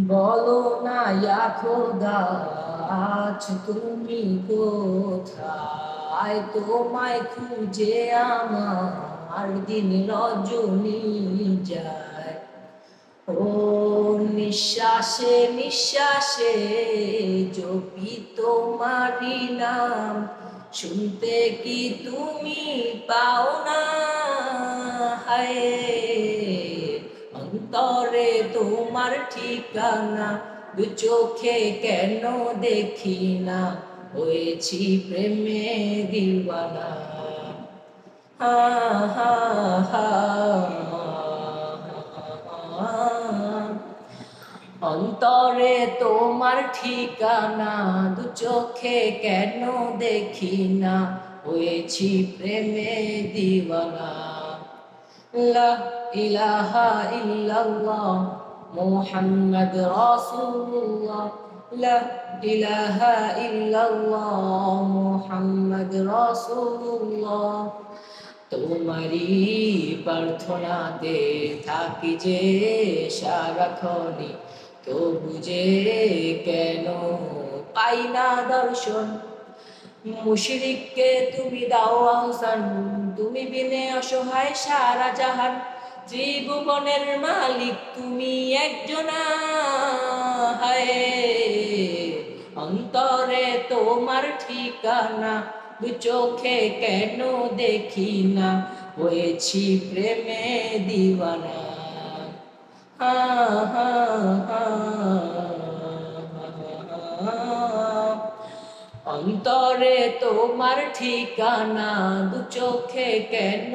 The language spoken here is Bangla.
বলো না ইয়া খোদা, আজ তুমি কোথায়? তোমায় খুঁজে আমার দিন রজনী যায়। ও নিঃশ্বাসে নিঃশ্বাসে জপি তোমারি নাম, শুনতে কি তুমি পাও না? হায়, অন্তরে তোমার ঠিকানা, দু চোখে কেন দেখি না? হয়েছি প্রেমে দিওয়ানা। হা হা হা, অন্তরে তোমার ঠিকানা, দু চোখে কেন দেখি না? হয়েছি প্রেমে দিওয়ানা। লা ইলাহা ইল্লাল্লাহ মুহাম্মদ রাসূলুল্লাহ, লা ইলাহা ইল্লাল্লাহ মুহাম্মদ রাসূলুল্লাহ। তোমারি প্রার্থনাতে থাকি যে সারাক্ষণই, তবু যে কেন পাই না দর্শন? মুশরিককে তুমি দাও আহসান, তুমি বিনে অসহায় সারা জাহান। ত্রিভুবনের মালিক তুমি একজনা, হায়, অন্তরে তোমার ঠিকানা, দু চোখে কেন দেখি না? হয়েছি প্রেমে দিওয়ানা। হা হা হা, অন্তরে তোমার ঠিকানা, দু চোখে কেন